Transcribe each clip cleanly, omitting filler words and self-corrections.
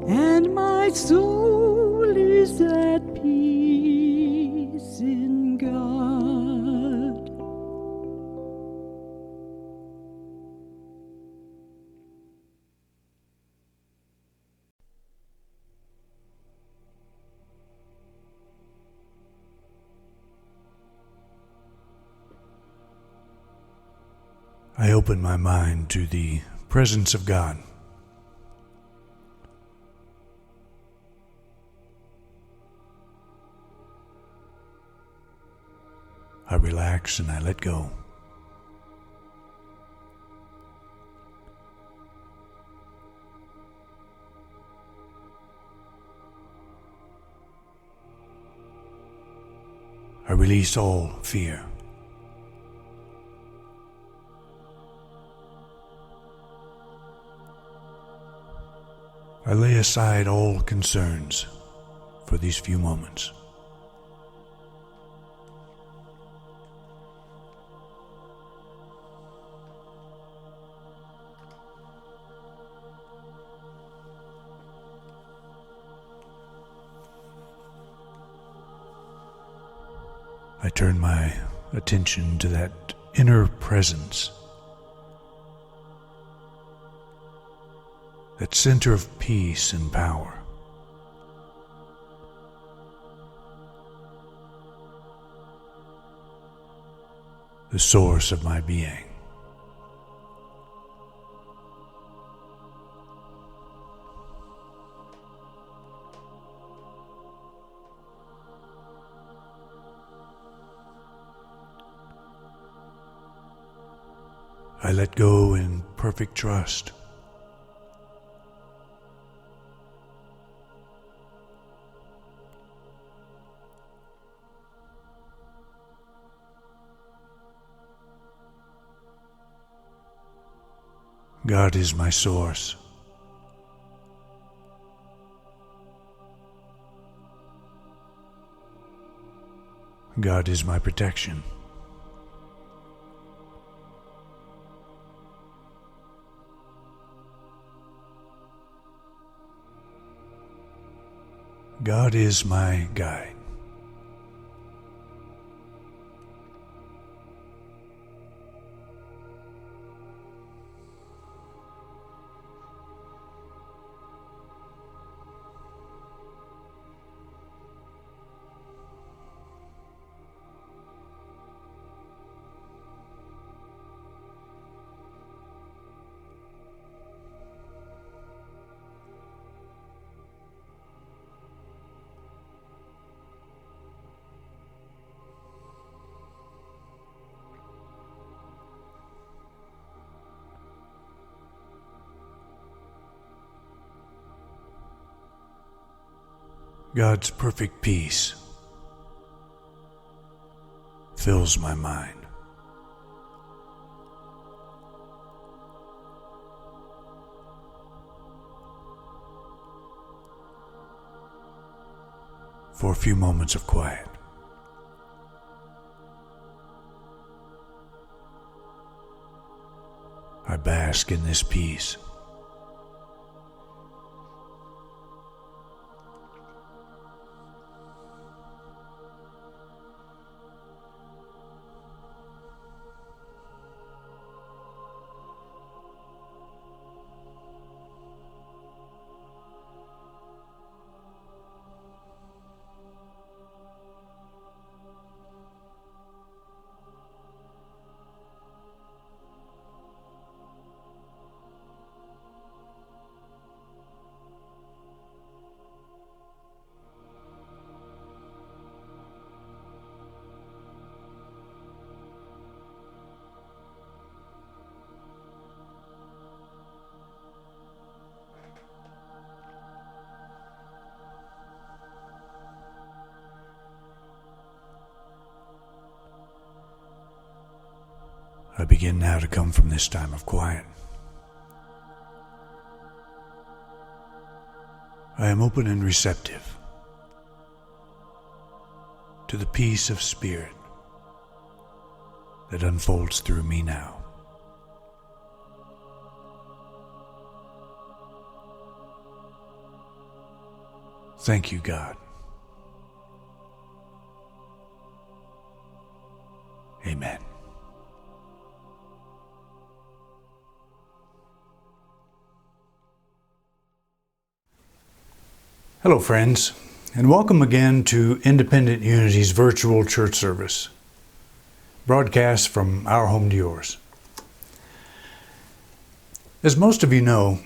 and my soul is at peace in God. I open my mind to the presence of God. I relax and I let go. I release all fear. I lay aside all concerns for these few moments. I turn my attention to that inner presence, that center of peace and power. The source of my being. I let go in perfect trust. God is my source. God is my protection. God is my guide. God's perfect peace fills my mind. For a few moments of quiet, I bask in this peace. I begin now to come from this time of quiet. I am open and receptive to the peace of spirit that unfolds through me now. Thank you, God. Amen. Hello, friends, and welcome again to Independent Unity's virtual church service, broadcast from our home to yours. As most of you know,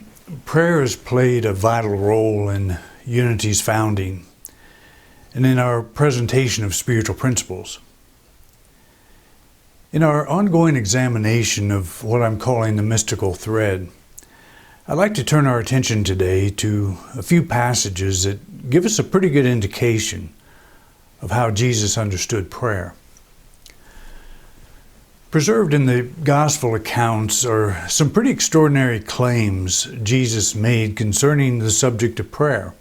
prayer has played a vital role in Unity's founding and in our presentation of spiritual principles. In our ongoing examination of what I'm calling the mystical thread, I'd like to turn our attention today to a few passages that give us a pretty good indication of how Jesus understood prayer. Preserved in the gospel accounts are some pretty extraordinary claims Jesus made concerning the subject of prayer.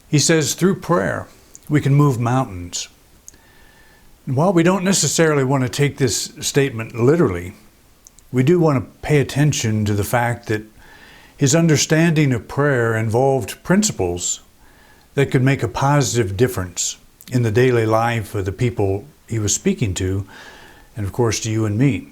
He says, through prayer, we can move mountains. And while we don't necessarily want to take this statement literally, we do want to pay attention to the fact that his understanding of prayer involved principles that could make a positive difference in the daily life of the people he was speaking to, and of course to you and me.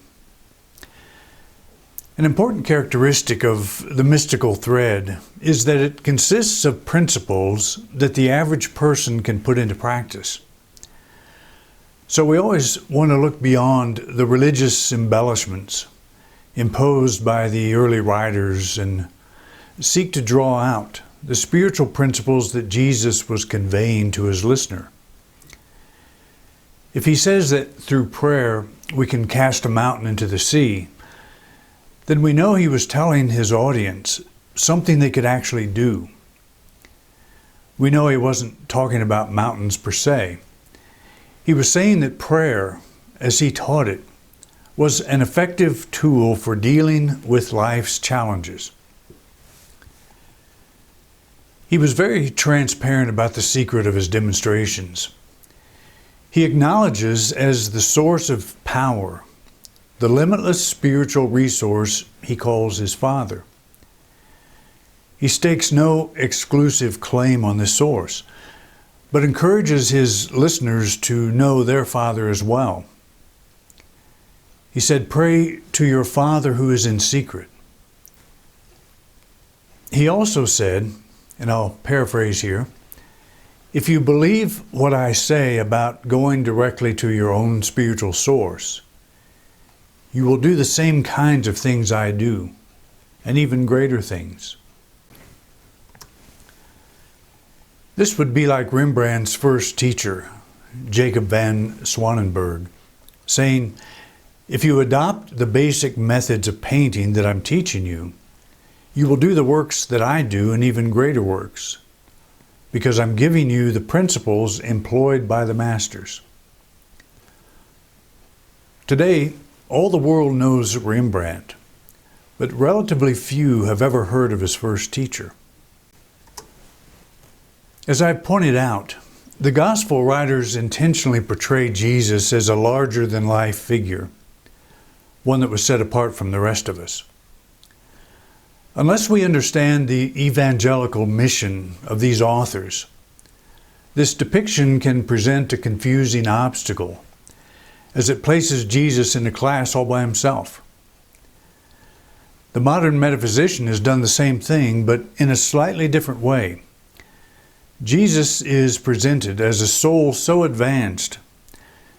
An important characteristic of the mystical thread is that it consists of principles that the average person can put into practice. So we always want to look beyond the religious embellishments imposed by the early writers and seek to draw out the spiritual principles that Jesus was conveying to his listener. If he says that through prayer we can cast a mountain into the sea, then we know he was telling his audience something they could actually do. We know he wasn't talking about mountains per se. He was saying that prayer, as he taught it, was an effective tool for dealing with life's challenges. He was very transparent about the secret of his demonstrations. He acknowledges as the source of power the limitless spiritual resource he calls his Father. He stakes no exclusive claim on this source, but encourages his listeners to know their Father as well. He said, "Pray to your Father who is in secret." He also said, and I'll paraphrase here, "If you believe what I say about going directly to your own spiritual source, you will do the same kinds of things I do, and even greater things." This would be like Rembrandt's first teacher, Jacob van Swanenburg, saying, "If you adopt the basic methods of painting that I'm teaching you, you will do the works that I do and even greater works, because I'm giving you the principles employed by the masters." Today, all the world knows Rembrandt, but relatively few have ever heard of his first teacher. As I pointed out, the gospel writers intentionally portray Jesus as a larger-than-life figure, one that was set apart from the rest of us. Unless we understand the evangelical mission of these authors, this depiction can present a confusing obstacle, as it places Jesus in a class all by himself. The modern metaphysician has done the same thing, but in a slightly different way. Jesus is presented as a soul so advanced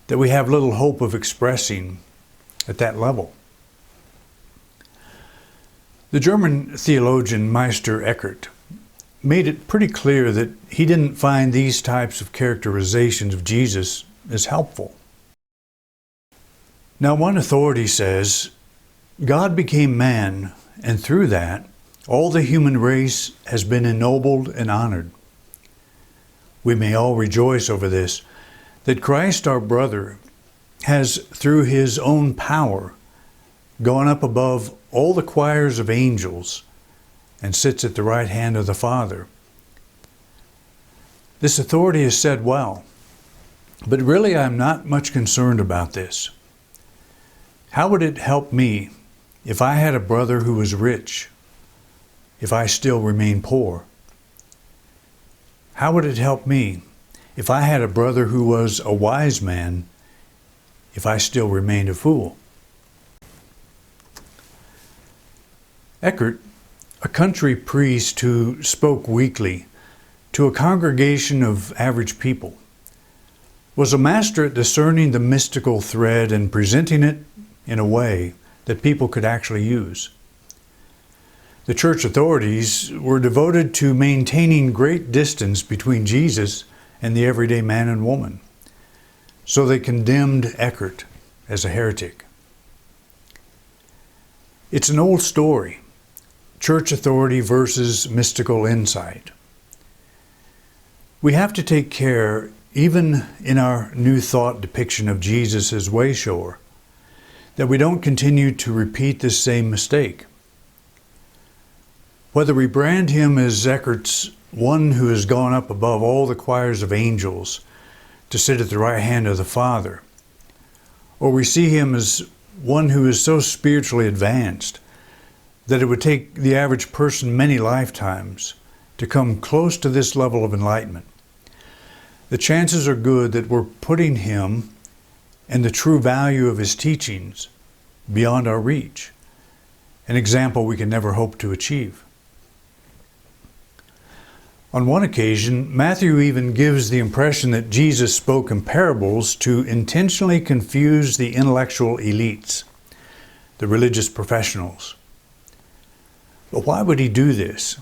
that we have little hope of expressing at that level. The German theologian Meister Eckhart made it pretty clear that he didn't find these types of characterizations of Jesus as helpful. Now, one authority says, God became man, and through that, all the human race has been ennobled and honored. We may all rejoice over this, that Christ our brother has, through his own power, gone up above all the choirs of angels and sits at the right hand of the Father. This authority is said well, but really I'm not much concerned about this. How would it help me if I had a brother who was rich, if I still remain poor? How would it help me if I had a brother who was a wise man if I still remained a fool? Eckhart, a country priest who spoke weekly to a congregation of average people, was a master at discerning the mystical thread and presenting it in a way that people could actually use. The church authorities were devoted to maintaining great distance between Jesus and the everyday man and woman, so they condemned Eckhart as a heretic. It's an old story, church authority versus mystical insight. We have to take care, even in our New Thought depiction of Jesus as wayshower, that we don't continue to repeat this same mistake. Whether we brand him as Eckhart's one who has gone up above all the choirs of angels to sit at the right hand of the Father, or we see him as one who is so spiritually advanced that it would take the average person many lifetimes to come close to this level of enlightenment, the chances are good that we're putting him and the true value of his teachings beyond our reach, an example we can never hope to achieve. On one occasion, Matthew even gives the impression that Jesus spoke in parables to intentionally confuse the intellectual elites, the religious professionals. But why would he do this?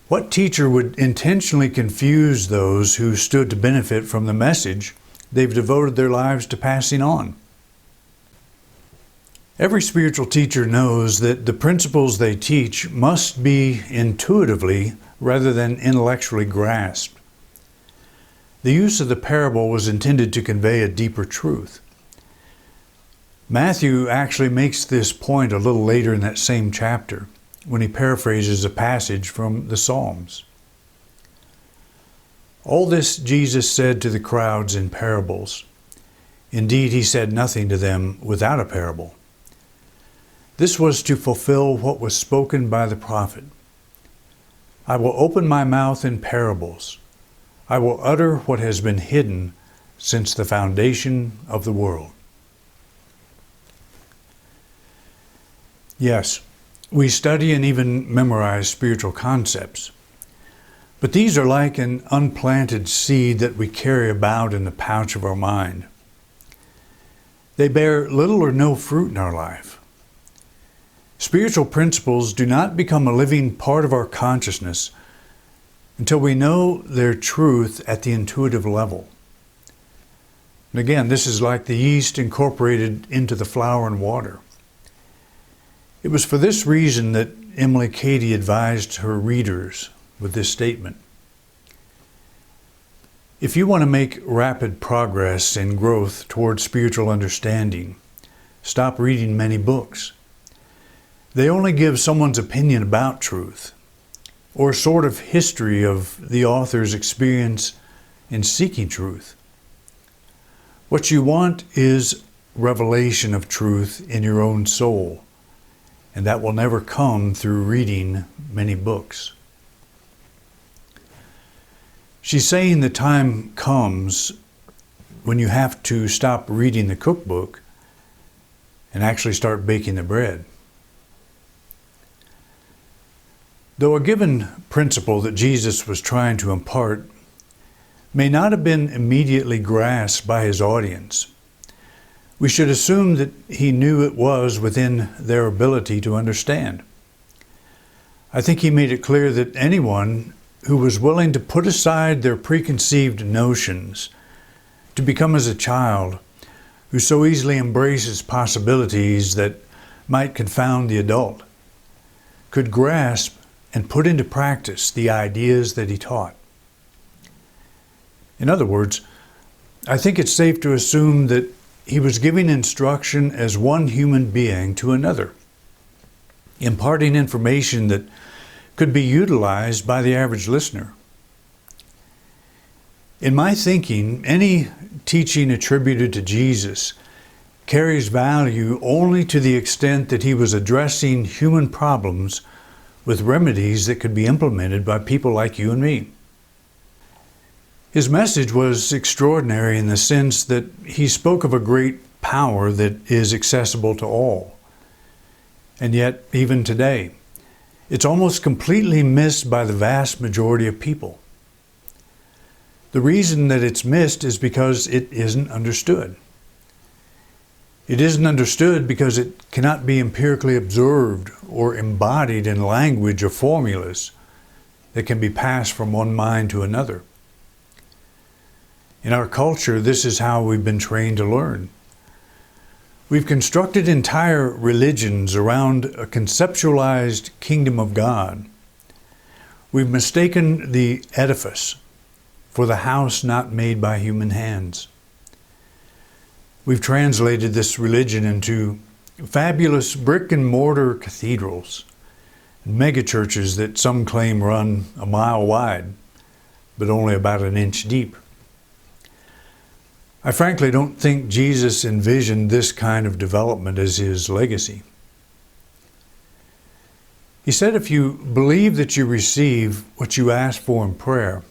What teacher would intentionally confuse those who stood to benefit from the message they've devoted their lives to passing on? Every spiritual teacher knows that the principles they teach must be intuitively rather than intellectually grasped. The use of the parable was intended to convey a deeper truth. Matthew actually makes this point a little later in that same chapter, when he paraphrases a passage from the Psalms. All this Jesus said to the crowds in parables. Indeed, he said nothing to them without a parable. This was to fulfill what was spoken by the prophet. I will open my mouth in parables. I will utter what has been hidden since the foundation of the world. Yes, we study and even memorize spiritual concepts, but these are like an unplanted seed that we carry about in the pouch of our mind. They bear little or no fruit in our life. Spiritual principles do not become a living part of our consciousness until we know their truth at the intuitive level. And again, this is like the yeast incorporated into the flour and water. It was for this reason that Emily Cady advised her readers with this statement. If you want to make rapid progress and growth towards spiritual understanding, stop reading many books. They only give someone's opinion about truth, or a sort of history of the author's experience in seeking truth. What you want is revelation of truth in your own soul, and that will never come through reading many books. She's saying the time comes when you have to stop reading the cookbook and actually start baking the bread. Though a given principle that Jesus was trying to impart may not have been immediately grasped by his audience, we should assume that he knew it was within their ability to understand. I think he made it clear that anyone who was willing to put aside their preconceived notions, to become as a child who so easily embraces possibilities that might confound the adult, could grasp and put into practice the ideas that he taught. In other words, I think it's safe to assume that he was giving instruction as one human being to another, imparting information that could be utilized by the average listener. In my thinking, any teaching attributed to Jesus carries value only to the extent that he was addressing human problems with remedies that could be implemented by people like you and me. His message was extraordinary in the sense that he spoke of a great power that is accessible to all. And yet, even today, it's almost completely missed by the vast majority of people. The reason that it's missed is because it isn't understood. It isn't understood because it cannot be empirically observed or embodied in language or formulas that can be passed from one mind to another. In our culture, this is how we've been trained to learn. We've constructed entire religions around a conceptualized kingdom of God. We've mistaken the edifice for the house not made by human hands. We've translated this religion into fabulous brick and mortar cathedrals, megachurches that some claim run a mile wide, but only about an inch deep. I frankly don't think Jesus envisioned this kind of development as his legacy. He said if you believe that you receive what you ask for in prayer,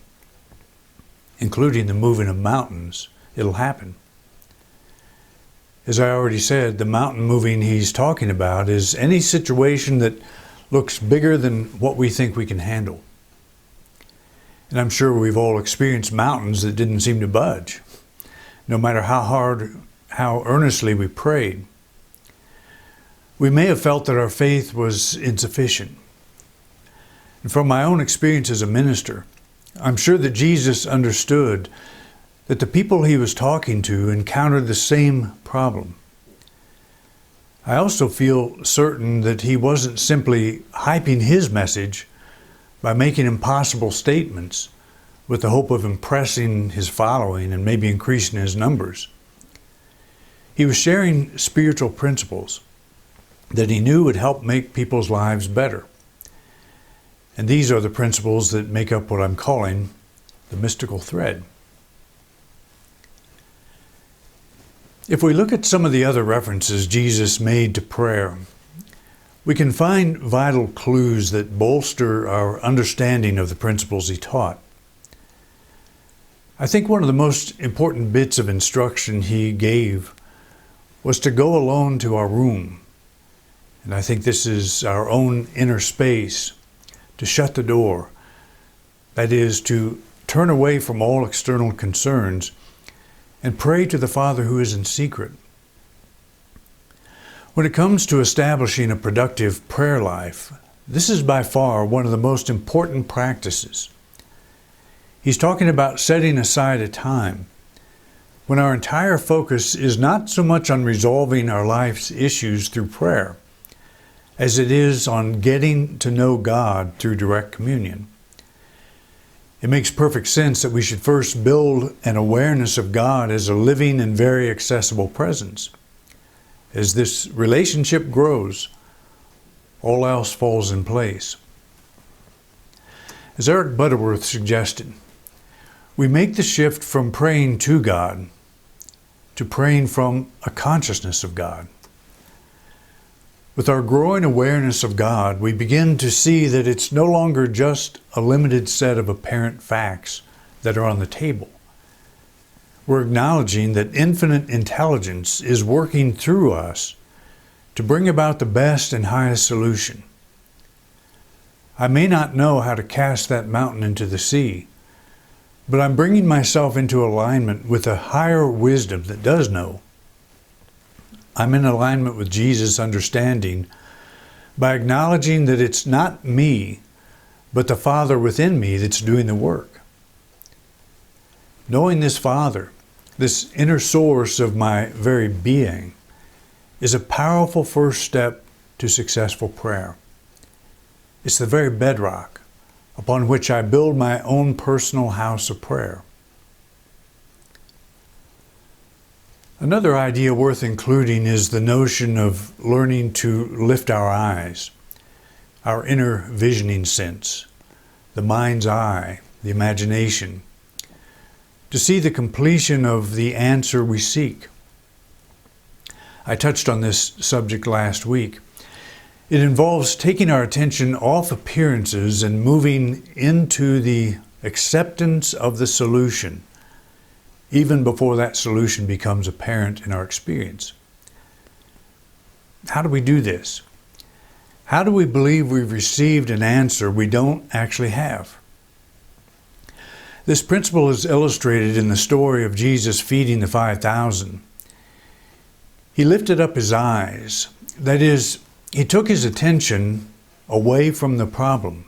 including the moving of mountains, it'll happen. As I already said, the mountain moving he's talking about is any situation that looks bigger than what we think we can handle. And I'm sure we've all experienced mountains that didn't seem to budge, no matter how hard, how earnestly we prayed. We may have felt that our faith was insufficient. And from my own experience as a minister, I'm sure that Jesus understood that the people he was talking to encountered the same problem. I also feel certain that he wasn't simply hyping his message by making impossible statements with the hope of impressing his following and maybe increasing his numbers. He was sharing spiritual principles that he knew would help make people's lives better. And these are the principles that make up what I'm calling the mystical thread. If we look at some of the other references Jesus made to prayer, we can find vital clues that bolster our understanding of the principles he taught. I think one of the most important bits of instruction he gave was to go alone to our room. And I think this is our own inner space, to shut the door. That is, to turn away from all external concerns and pray to the Father who is in secret. When it comes to establishing a productive prayer life, this is by far one of the most important practices. He's talking about setting aside a time when our entire focus is not so much on resolving our life's issues through prayer as it is on getting to know God through direct communion. It makes perfect sense that we should first build an awareness of God as a living and very accessible presence. As this relationship grows, all else falls in place. As Eric Butterworth suggested, we make the shift from praying to God to praying from a consciousness of God. With our growing awareness of God, we begin to see that it's no longer just a limited set of apparent facts that are on the table. We're acknowledging that infinite intelligence is working through us to bring about the best and highest solution. I may not know how to cast that mountain into the sea, but I'm bringing myself into alignment with a higher wisdom that does know. I'm in alignment with Jesus' understanding by acknowledging that it's not me, but the Father within me that's doing the work. Knowing this Father, this inner source of my very being, is a powerful first step to successful prayer. It's the very bedrock upon which I build my own personal house of prayer. Another idea worth including is the notion of learning to lift our eyes, our inner visioning sense, the mind's eye, the imagination, to see the completion of the answer we seek. I touched on this subject last week. It involves taking our attention off appearances and moving into the acceptance of the solution, even before that solution becomes apparent in our experience. How do we do this? How do we believe we've received an answer we don't actually have? This principle is illustrated in the story of Jesus feeding the 5,000. He lifted up his eyes. That is, he took his attention away from the problem,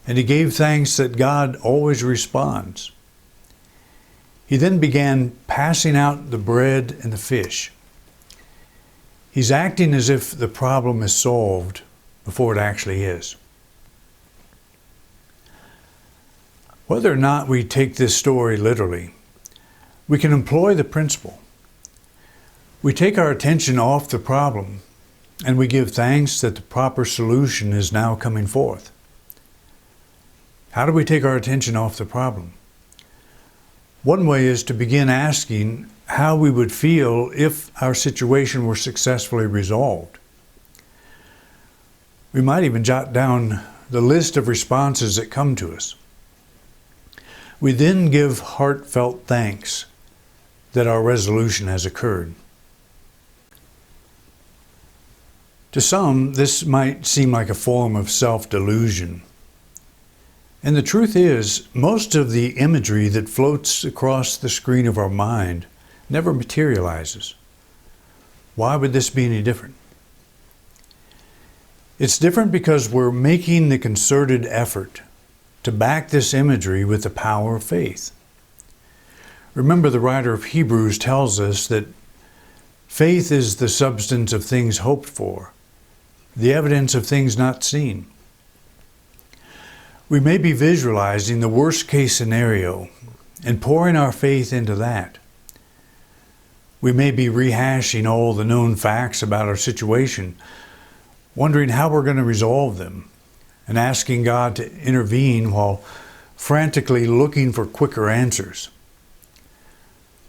and he gave thanks that God always responds. He then began passing out the bread and the fish. He's acting as if the problem is solved before it actually is. Whether or not we take this story literally, we can employ the principle. We take our attention off the problem, and we give thanks that the proper solution is now coming forth. How do we take our attention off the problem? One way is to begin asking how we would feel if our situation were successfully resolved. We might even jot down the list of responses that come to us. We then give heartfelt thanks that our resolution has occurred. To some, this might seem like a form of self-delusion. And the truth is, most of the imagery that floats across the screen of our mind never materializes. Why would this be any different? It's different because we're making the concerted effort to back this imagery with the power of faith. Remember, the writer of Hebrews tells us that faith is the substance of things hoped for, the evidence of things not seen. We may be visualizing the worst case scenario and pouring our faith into that. We may be rehashing all the known facts about our situation, wondering how we're going to resolve them, and asking God to intervene while frantically looking for quicker answers.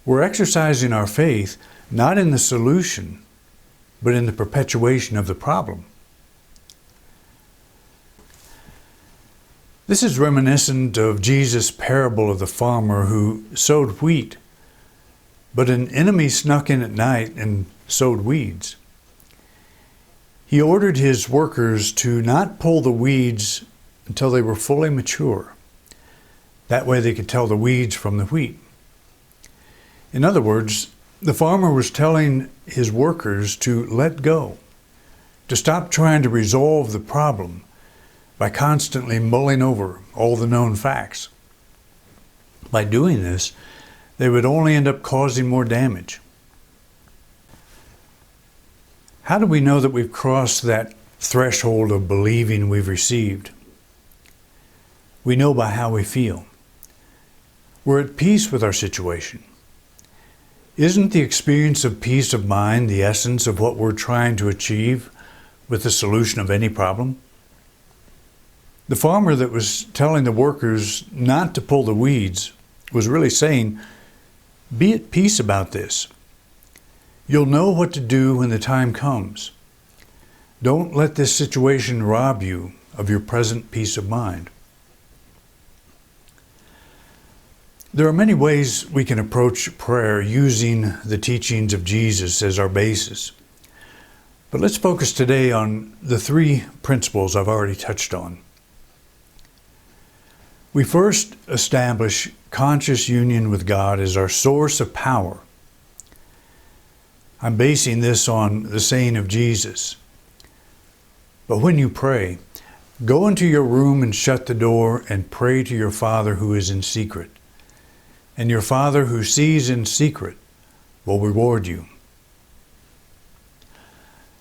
We're exercising our faith not in the solution, but in the perpetuation of the problem. This is reminiscent of Jesus' parable of the farmer who sowed wheat, but an enemy snuck in at night and sowed weeds. He ordered his workers to not pull the weeds until they were fully mature. That way they could tell the weeds from the wheat. In other words, the farmer was telling his workers to let go, to stop trying to resolve the problem by constantly mulling over all the known facts. By doing this, they would only end up causing more damage. How do we know that we've crossed that threshold of believing we've received? We know by how we feel. We're at peace with our situation. Isn't the experience of peace of mind the essence of what we're trying to achieve with the solution of any problem? The farmer that was telling the workers not to pull the weeds was really saying, be at peace about this. You'll know what to do when the time comes. Don't let this situation rob you of your present peace of mind. There are many ways we can approach prayer using the teachings of Jesus as our basis. But let's focus today on the three principles I've already touched on. We first establish conscious union with God as our source of power. I'm basing this on the saying of Jesus. But when you pray, go into your room and shut the door and pray to your Father who is in secret. And your Father who sees in secret will reward you.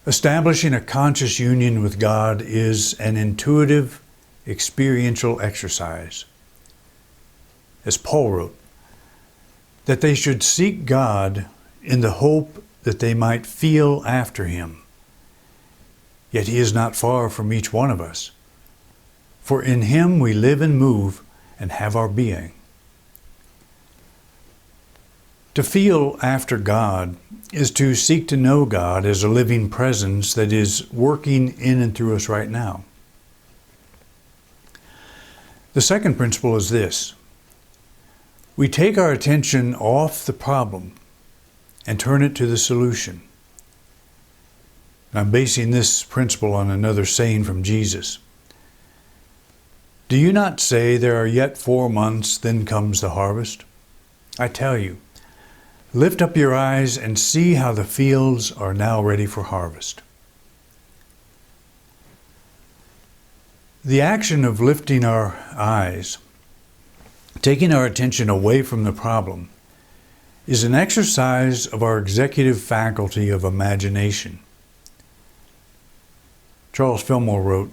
Establishing a conscious union with God is an intuitive, experiential exercise. As Paul wrote, that they should seek God in the hope that they might feel after Him. Yet He is not far from each one of us. For in Him we live and move and have our being. To feel after God is to seek to know God as a living presence that is working in and through us right now. The second principle is this: we take our attention off the problem and turn it to the solution. I'm basing this principle on another saying from Jesus. Do you not say, there are yet 4 months, then comes the harvest? I tell you, lift up your eyes and see how the fields are now ready for harvest. The action of lifting our eyes, taking our attention away from the problem, is an exercise of our executive faculty of imagination. Charles Fillmore wrote,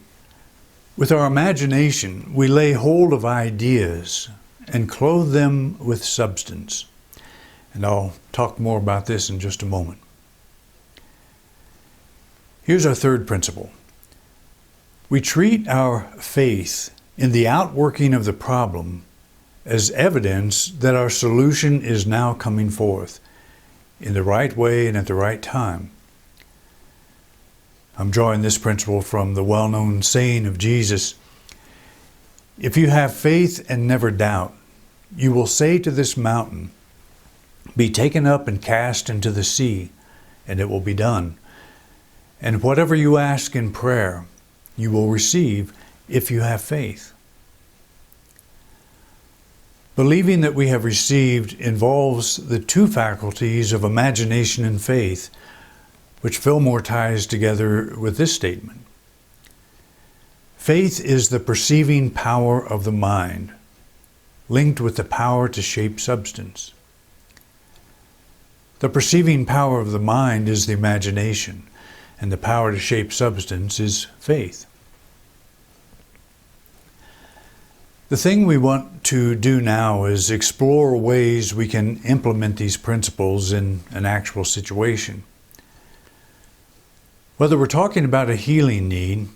"With our imagination, we lay hold of ideas and clothe them with substance." And I'll talk more about this in just a moment. Here's our third principle. We treat our faith in the outworking of the problem as evidence that our solution is now coming forth in the right way and at the right time. I'm drawing this principle from the well-known saying of Jesus, "If you have faith and never doubt, you will say to this mountain, 'Be taken up and cast into the sea,' and it will be done. And whatever you ask in prayer, you will receive if you have faith." Believing that we have received involves the two faculties of imagination and faith, which Fillmore ties together with this statement. Faith is the perceiving power of the mind, linked with the power to shape substance. The perceiving power of the mind is the imagination, and the power to shape substance is faith. The thing we want to do now is explore ways we can implement these principles in an actual situation. Whether we're talking about a healing need,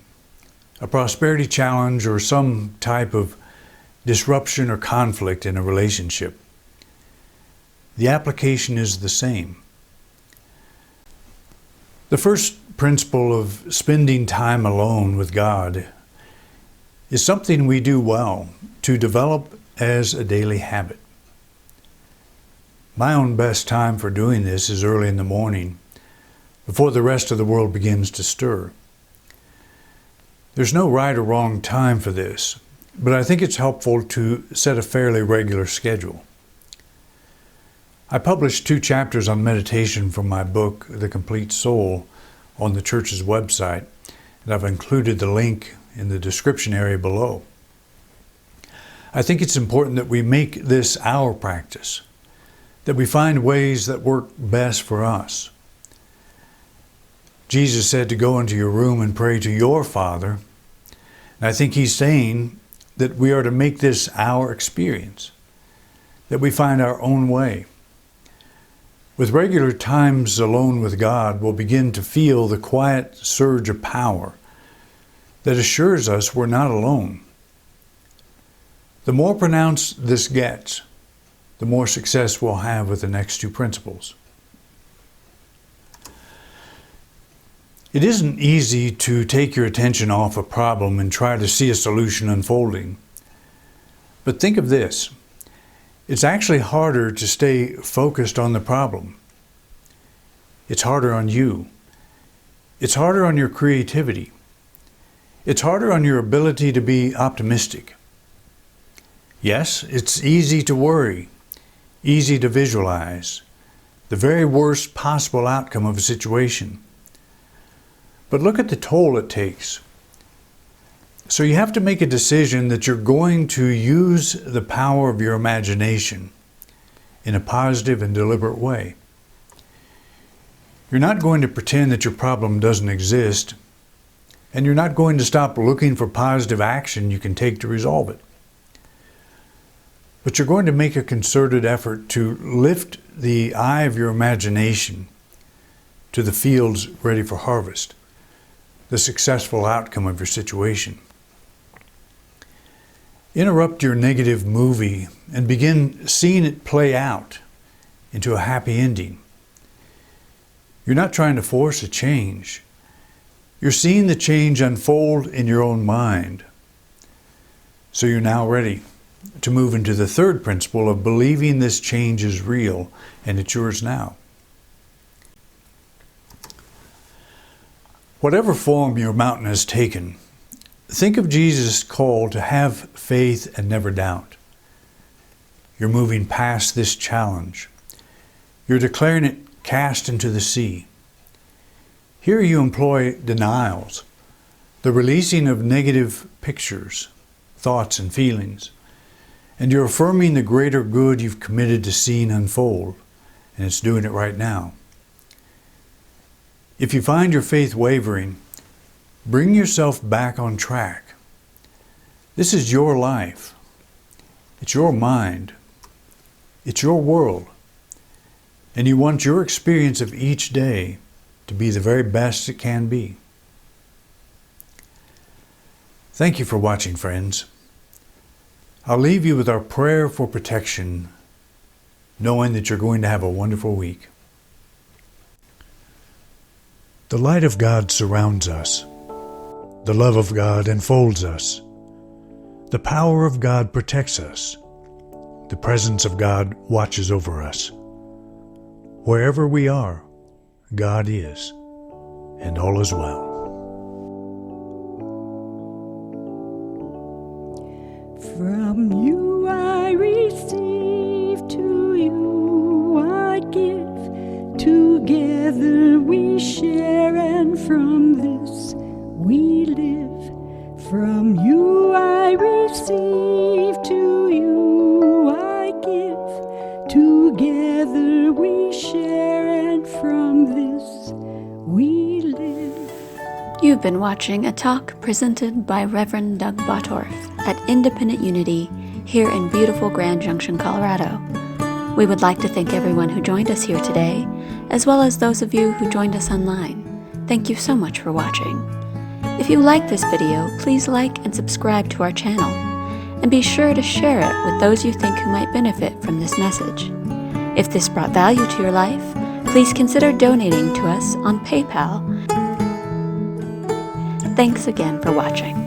a prosperity challenge, or some type of disruption or conflict in a relationship, the application is the same. The first principle of spending time alone with God is something we do well to develop as a daily habit. My own best time for doing this is early in the morning, before the rest of the world begins to stir. There's no right or wrong time for this, but I think it's helpful to set a fairly regular schedule. I published 2 chapters on meditation from my book, The Complete Soul, on the church's website, and I've included the link in the description area below. I think it's important that we make this our practice, that we find ways that work best for us. Jesus said to go into your room and pray to your Father, and I think he's saying that we are to make this our experience, that we find our own way. With regular times alone with God, we'll begin to feel the quiet surge of power that assures us we're not alone. The more pronounced this gets, the more success we'll have with the next 2 principles. It isn't easy to take your attention off a problem and try to see a solution unfolding. But think of this. It's actually harder to stay focused on the problem. It's harder on you. It's harder on your creativity. It's harder on your ability to be optimistic. Yes, it's easy to worry, easy to visualize the very worst possible outcome of a situation. But look at the toll it takes. So you have to make a decision that you're going to use the power of your imagination in a positive and deliberate way. You're not going to pretend that your problem doesn't exist, and you're not going to stop looking for positive action you can take to resolve it. But you're going to make a concerted effort to lift the eye of your imagination to the fields ready for harvest, the successful outcome of your situation. Interrupt your negative movie and begin seeing it play out into a happy ending. You're not trying to force a change. You're seeing the change unfold in your own mind. So you're now ready to move into the third principle of believing this change is real and it's yours now. Whatever form your mountain has taken, think of Jesus' call to have faith and never doubt. You're moving past this challenge. You're declaring it cast into the sea. Here you employ denials, the releasing of negative pictures, thoughts, and feelings. And you're affirming the greater good you've committed to seeing unfold, and it's doing it right now. If you find your faith wavering, bring yourself back on track. This is your life. It's your mind. It's your world. And you want your experience of each day to be the very best it can be. Thank you for watching, friends. I'll leave you with our prayer for protection, knowing that you're going to have a wonderful week. The light of God surrounds us. The love of God enfolds us. The power of God protects us. The presence of God watches over us. Wherever we are, God is, and all is well. From you I receive, to you I give. Together we share, and from this we live. From you I receive, to you I give. Together we share, and from this we live. You've been watching a talk presented by Reverend Doug Bottorff at Independent Unity here in beautiful Grand Junction, Colorado. We would like to thank everyone who joined us here today, as well as those of you who joined us online. Thank you so much for watching. If you like this video, please like and subscribe to our channel, and be sure to share it with those you think who might benefit from this message. If this brought value to your life, please consider donating to us on PayPal. Thanks again for watching.